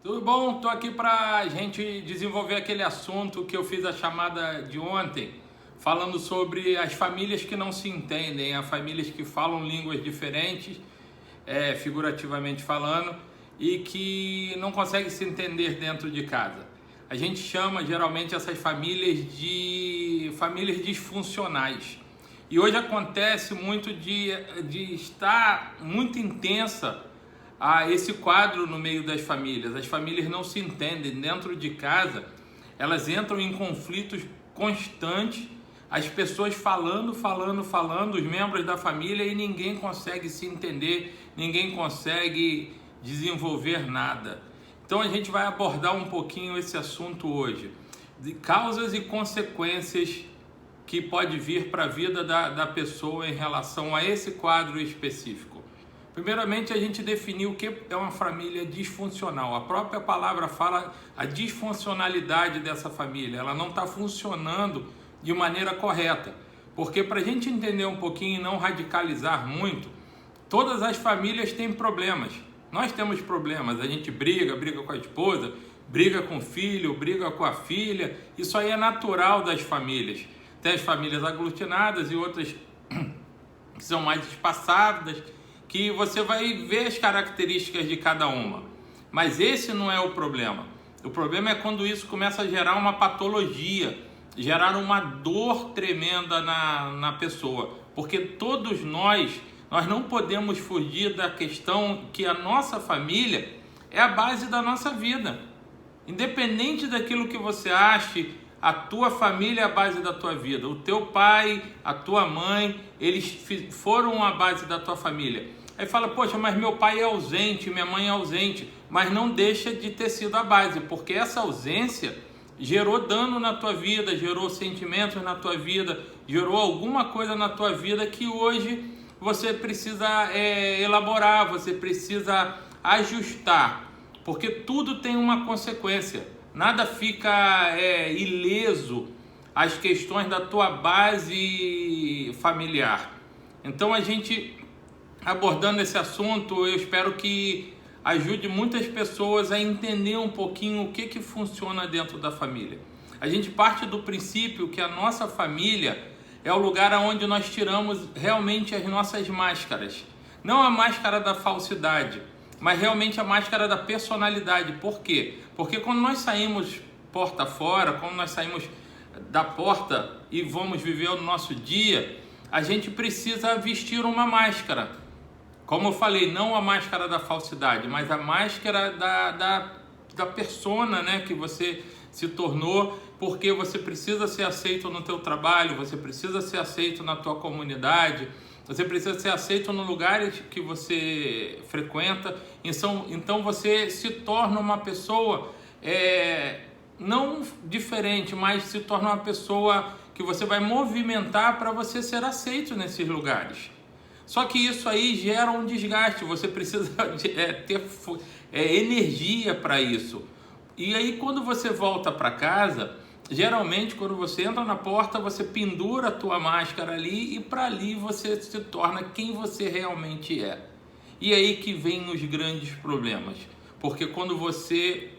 Tudo bom? Estou aqui para a gente desenvolver aquele assunto que eu fiz a chamada de ontem, falando sobre as famílias que não se entendem, as famílias que falam línguas diferentes, figurativamente falando, e que não conseguem se entender dentro de casa. A gente chama geralmente essas famílias de famílias disfuncionais. E hoje acontece muito de estar muito intensa esse quadro no meio das famílias. As famílias não se entendem dentro de casa, elas entram em conflitos constantes, as pessoas falando, os membros da família, e ninguém consegue se entender, ninguém consegue desenvolver nada. Então a gente vai abordar um pouquinho esse assunto hoje, de causas e consequências que pode vir para a vida da pessoa em relação a esse quadro específico. Primeiramente, a gente definiu o que é uma família disfuncional. A própria palavra fala a disfuncionalidade dessa família. Ela não está funcionando de maneira correta. Porque para a gente entender um pouquinho e não radicalizar muito, todas as famílias têm problemas. Nós temos problemas. A gente briga com a esposa, briga com o filho, briga com a filha. Isso aí é natural das famílias. Tem as famílias aglutinadas e outras que são mais espaçadas, que você vai ver as características de cada uma. Mas esse não é o problema. O problema é quando isso começa a gerar uma patologia, gerar uma dor tremenda na pessoa. Porque todos nós não podemos fugir da questão que a nossa família é a base da nossa vida. Independente daquilo que você ache, a tua família é a base da tua vida. O teu pai, a tua mãe, eles foram a base da tua família. Aí fala, poxa, mas meu pai é ausente, minha mãe é ausente. Mas não deixa de ter sido a base, porque essa ausência gerou dano na tua vida, gerou sentimentos na tua vida, gerou alguma coisa na tua vida que hoje você precisa elaborar, você precisa ajustar. Porque tudo tem uma consequência. Nada fica ileso às questões da tua base familiar. Então a gente, abordando esse assunto, eu espero que ajude muitas pessoas a entender um pouquinho o que funciona dentro da família. A gente parte do princípio que a nossa família é o lugar onde nós tiramos realmente as nossas máscaras. Não a máscara da falsidade, mas realmente a máscara da personalidade. Por quê? Porque quando nós saímos porta fora, quando nós saímos da porta e vamos viver o nosso dia, a gente precisa vestir uma máscara. Como eu falei, não a máscara da falsidade, mas a máscara da persona, né, que você se tornou, porque você precisa ser aceito no teu trabalho, você precisa ser aceito na tua comunidade, você precisa ser aceito no lugar que você frequenta. Então você se torna uma pessoa não diferente, mas se torna uma pessoa que você vai movimentar para você ser aceito nesses lugares. Só que isso aí gera um desgaste, você precisa ter energia para isso. E aí quando você volta para casa, geralmente quando você entra na porta, você pendura a tua máscara ali e para ali você se torna quem você realmente é. E aí que vem os grandes problemas. Porque quando você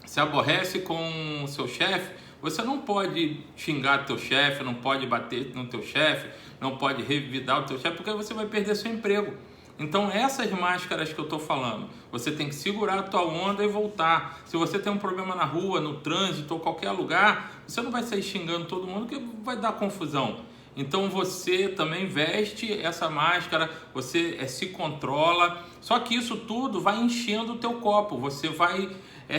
se aborrece com o seu chefe, você não pode xingar teu chefe, não pode bater no teu chefe, não pode revidar o teu chefe, porque você vai perder seu emprego. Então essas máscaras que eu estou falando, você tem que segurar a tua onda e voltar. Se você tem um problema na rua, no trânsito ou qualquer lugar, você não vai sair xingando todo mundo, que vai dar confusão. Então você também veste essa máscara, você se controla, só que isso tudo vai enchendo o teu copo, você vai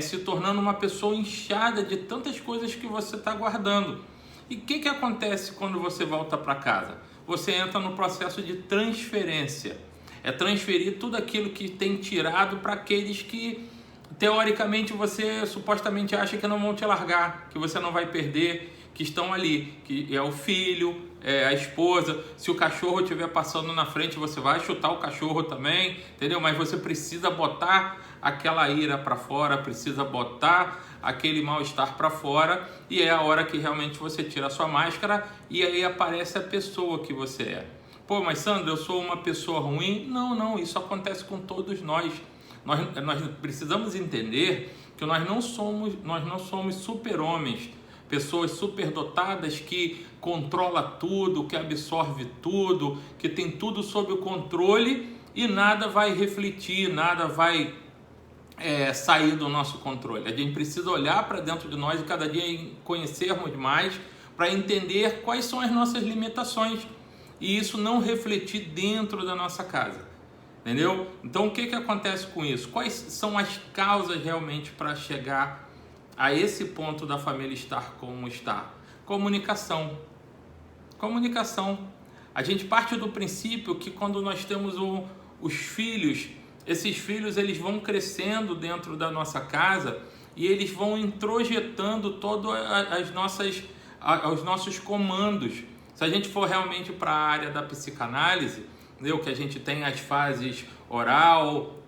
se tornando uma pessoa inchada de tantas coisas que você está guardando. E o que acontece quando você volta para casa? Você entra no processo de transferência. É transferir tudo aquilo que tem tirado para aqueles que, teoricamente, você supostamente acha que não vão te largar, que você não vai perder, que estão ali, que é o filho, é a esposa. Se o cachorro estiver passando na frente, você vai chutar o cachorro também, entendeu? Mas você precisa botar aquela ira para fora, precisa botar aquele mal-estar para fora, e é a hora que realmente você tira a sua máscara e aí aparece a pessoa que você é. Pô, mas Sandro, eu sou uma pessoa ruim? Não, isso acontece com todos nós. Nós precisamos entender que nós não somos super-homens, pessoas superdotadas que controla tudo, que absorve tudo, que tem tudo sob o controle e nada vai refletir, nada vai sair do nosso controle. A gente precisa olhar para dentro de nós e cada dia conhecermos mais para entender quais são as nossas limitações e isso não refletir dentro da nossa casa, entendeu? Então o que acontece com isso? Quais são as causas realmente para chegar a esse ponto da família estar como está? Comunicação. A gente parte do princípio que quando nós temos os filhos, esses filhos eles vão crescendo dentro da nossa casa e eles vão introjetando todos os nossos comandos. Se a gente for realmente para a área da psicanálise, entendeu? Que a gente tem as fases oral,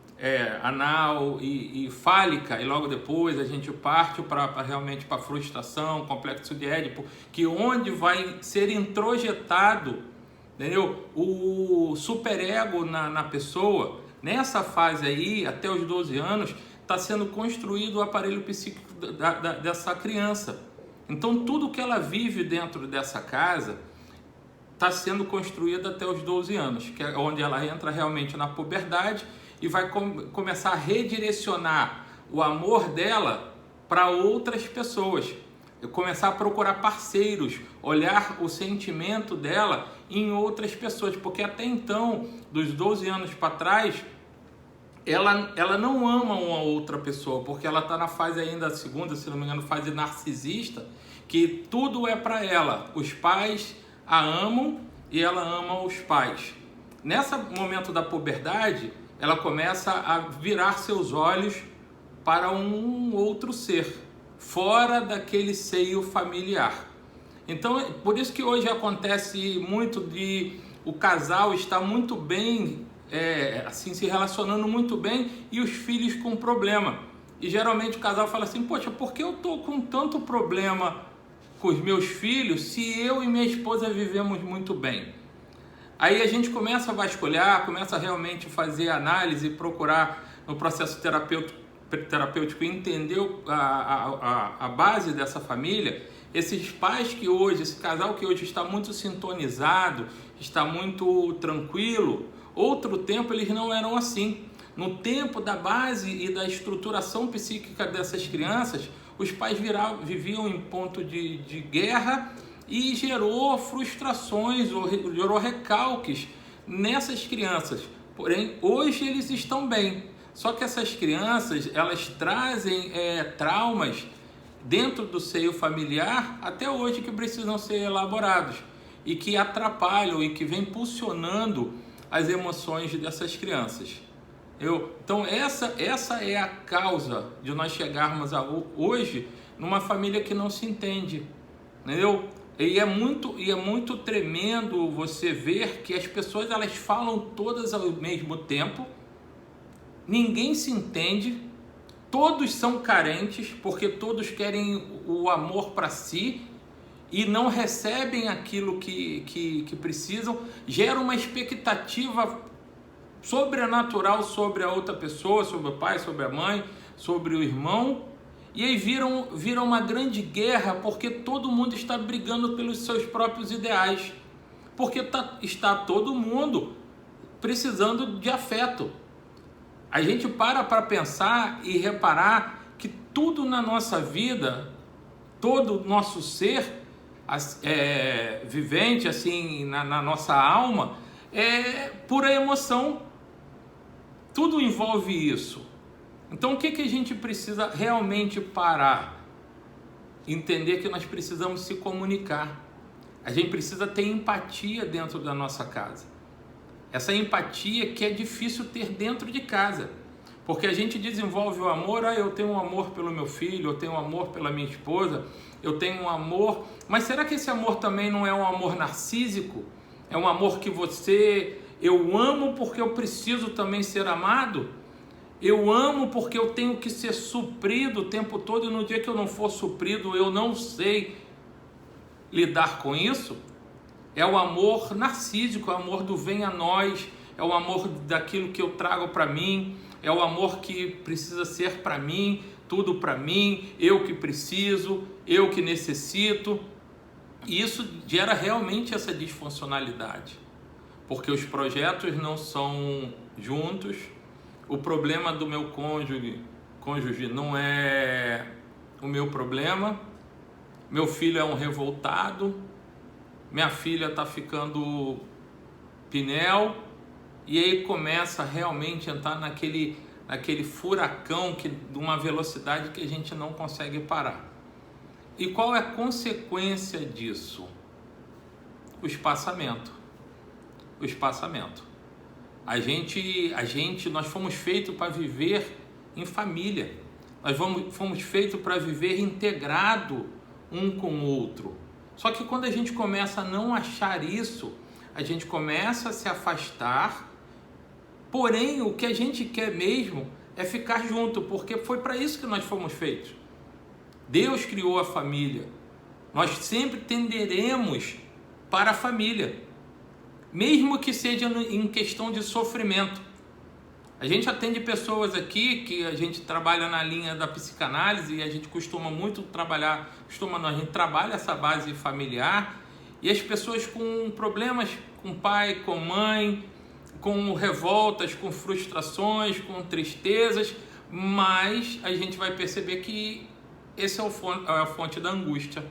anal e fálica, e logo depois a gente parte realmente para a frustração, complexo de Édipo, que onde vai ser introjetado, entendeu? O superego na pessoa. Nessa fase aí, até os 12 anos, está sendo construído o aparelho psíquico dessa criança. Então tudo que ela vive dentro dessa casa está sendo construído até os 12 anos, que é onde ela entra realmente na puberdade e vai começar a redirecionar o amor dela para outras pessoas, começar a procurar parceiros, olhar o sentimento dela em outras pessoas, porque até então, dos 12 anos para trás, ela não ama uma outra pessoa, porque ela está na fase ainda, segunda, se não me engano, fase narcisista, que tudo é para ela, os pais a amam e ela ama os pais. Nesse momento da puberdade, ela começa a virar seus olhos para um outro ser, fora daquele seio familiar. Então, por isso que hoje acontece muito de o casal estar muito bem, assim, se relacionando muito bem e os filhos com problema. E geralmente o casal fala assim, poxa, por que eu estou com tanto problema com os meus filhos se eu e minha esposa vivemos muito bem? Aí a gente começa a vasculhar, começa a realmente fazer análise, procurar no processo terapêutico entender a base dessa família. Esses pais que hoje, esse casal que hoje está muito sintonizado, está muito tranquilo, outro tempo eles não eram assim. No tempo da base e da estruturação psíquica dessas crianças, os pais viviam em ponto de guerra e gerou frustrações, ou gerou recalques nessas crianças. Porém, hoje eles estão bem. Só que essas crianças, elas trazem traumas dentro do seio familiar até hoje que precisam ser elaborados e que atrapalham e que vem impulsionando as emoções dessas crianças. Então essa é a causa de nós chegarmos hoje numa família que não se entende, entendeu? E é muito tremendo você ver que as pessoas elas falam todas ao mesmo tempo, ninguém se entende, todos são carentes porque todos querem o amor para si e não recebem aquilo que precisam, gera uma expectativa sobrenatural sobre a outra pessoa, sobre o pai, sobre a mãe, sobre o irmão, e aí vira uma grande guerra porque todo mundo está brigando pelos seus próprios ideais, porque está todo mundo precisando de afeto. A gente para pensar e reparar que tudo na nossa vida, todo o nosso ser vivente assim na nossa alma é pura emoção. Tudo envolve isso. Então o que a gente precisa realmente parar? Entender que nós precisamos se comunicar. A gente precisa ter empatia dentro da nossa casa. Essa empatia que é difícil ter dentro de casa. Porque a gente desenvolve o amor, eu tenho um amor pelo meu filho, eu tenho um amor pela minha esposa, eu tenho um amor... Mas será que esse amor também não é um amor narcísico? É um amor que eu amo porque eu preciso também ser amado? Eu amo porque eu tenho que ser suprido o tempo todo e no dia que eu não for suprido eu não sei lidar com isso? É o amor narcísico, é o amor do vem a nós, é o amor daquilo que eu trago para mim, é o amor que precisa ser para mim, tudo para mim, eu que preciso, eu que necessito. E isso gera realmente essa disfuncionalidade, porque os projetos não são juntos, o problema do meu cônjuge não é o meu problema, meu filho é um revoltado, minha filha está ficando pinel, e aí começa realmente a entrar naquele furacão de uma velocidade que a gente não consegue parar. E qual é a consequência disso? O espaçamento. O espaçamento. Nós fomos feitos para viver em família. Nós fomos feitos para viver integrado um com o outro. Só que quando a gente começa a não achar isso, a gente começa a se afastar. Porém, o que a gente quer mesmo é ficar junto, porque foi para isso que nós fomos feitos. Deus criou a família. Nós sempre tenderemos para a família, mesmo que seja em questão de sofrimento. A gente atende pessoas aqui que a gente trabalha na linha da psicanálise e a gente costuma muito trabalhar, a gente trabalha essa base familiar, e as pessoas com problemas com pai, com mãe, com revoltas, com frustrações, com tristezas, mas a gente vai perceber que esse é a fonte da angústia.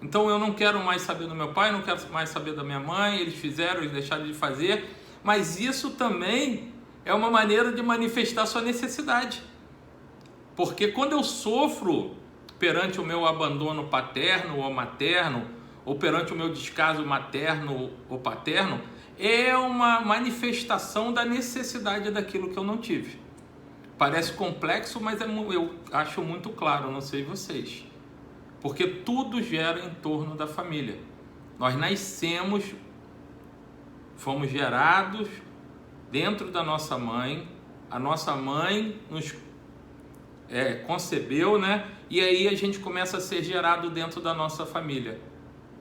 Então eu não quero mais saber do meu pai, não quero mais saber da minha mãe, eles fizeram, eles deixaram de fazer, mas isso também é uma maneira de manifestar sua necessidade. Porque quando eu sofro perante o meu abandono paterno ou materno, ou perante o meu descaso materno ou paterno, é uma manifestação da necessidade daquilo que eu não tive. Parece complexo, mas eu acho muito claro, não sei vocês. Porque tudo gera em torno da família. Nós nascemos, fomos gerados dentro da nossa mãe, a nossa mãe nos concebeu, né? E aí a gente começa a ser gerado dentro da nossa família.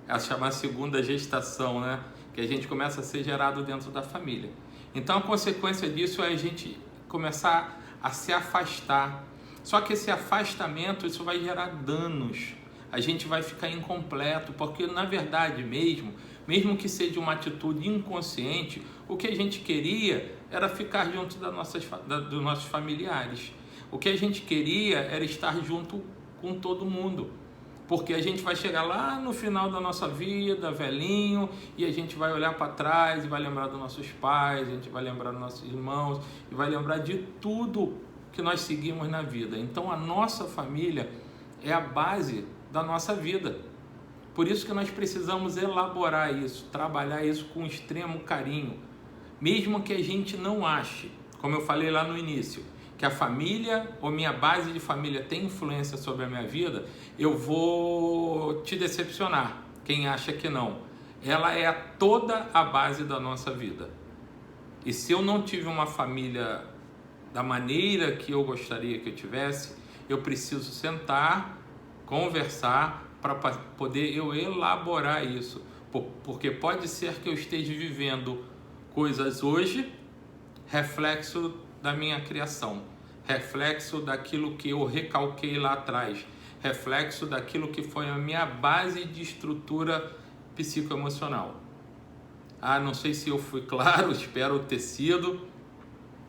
É chamada segunda gestação, né? Que a gente começa a ser gerado dentro da família. Então a consequência disso é a gente começar a se afastar. Só que esse afastamento, isso vai gerar danos. A gente vai ficar incompleto, porque na verdade mesmo que seja uma atitude inconsciente, o que a gente queria era ficar junto dos nossos familiares. O que a gente queria era estar junto com todo mundo. Porque a gente vai chegar lá no final da nossa vida, velhinho, e a gente vai olhar para trás e vai lembrar dos nossos pais, a gente vai lembrar dos nossos irmãos, e vai lembrar de tudo que nós seguimos na vida. Então a nossa família é a base da nossa vida. Por isso que nós precisamos elaborar isso, trabalhar isso com extremo carinho, mesmo que a gente não ache, como eu falei lá no início, que a família ou minha base de família tem influência sobre a minha vida, eu vou te decepcionar, quem acha que não. Ela é toda a base da nossa vida. E se eu não tive uma família da maneira que eu gostaria que eu tivesse, eu preciso sentar, conversar, para poder eu elaborar isso. Porque pode ser que eu esteja vivendo coisas hoje, reflexo da minha criação, reflexo daquilo que eu recalquei lá atrás, reflexo daquilo que foi a minha base de estrutura psicoemocional. Não sei se eu fui claro, espero ter sido.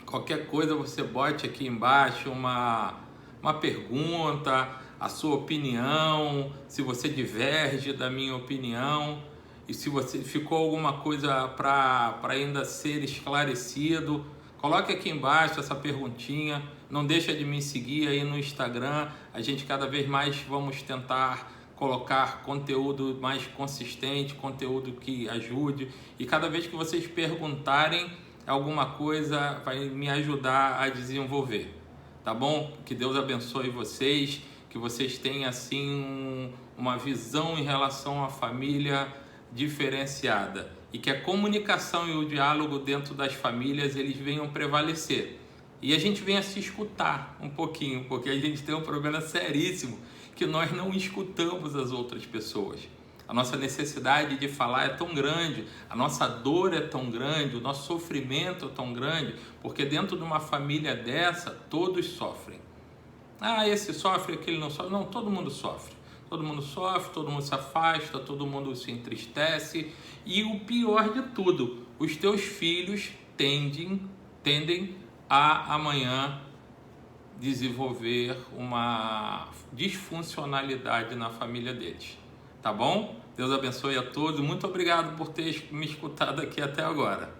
Qualquer coisa você bote aqui embaixo uma pergunta, a sua opinião, se você diverge da minha opinião, e se você ficou alguma coisa para ainda ser esclarecido, coloque aqui embaixo essa perguntinha. Não deixa de me seguir aí no Instagram. A gente cada vez mais vamos tentar colocar conteúdo mais consistente, conteúdo que ajude. E cada vez que vocês perguntarem alguma coisa, vai me ajudar a desenvolver. Tá bom? Que Deus abençoe vocês, que vocês tenham assim uma visão em relação à família diferenciada, e que a comunicação e o diálogo dentro das famílias eles venham prevalecer, e a gente venha se escutar um pouquinho, porque a gente tem um problema seríssimo, que nós não escutamos as outras pessoas. A nossa necessidade de falar é tão grande, a nossa dor é tão grande, o nosso sofrimento é tão grande, porque dentro de uma família dessa, todos sofrem. Ah, esse sofre, aquele não sofre. Não, todo mundo sofre. Todo mundo sofre, todo mundo se afasta, todo mundo se entristece. E o pior de tudo, os teus filhos tendem a amanhã desenvolver uma disfuncionalidade na família deles. Tá bom? Deus abençoe a todos. Muito obrigado por ter me escutado aqui até agora.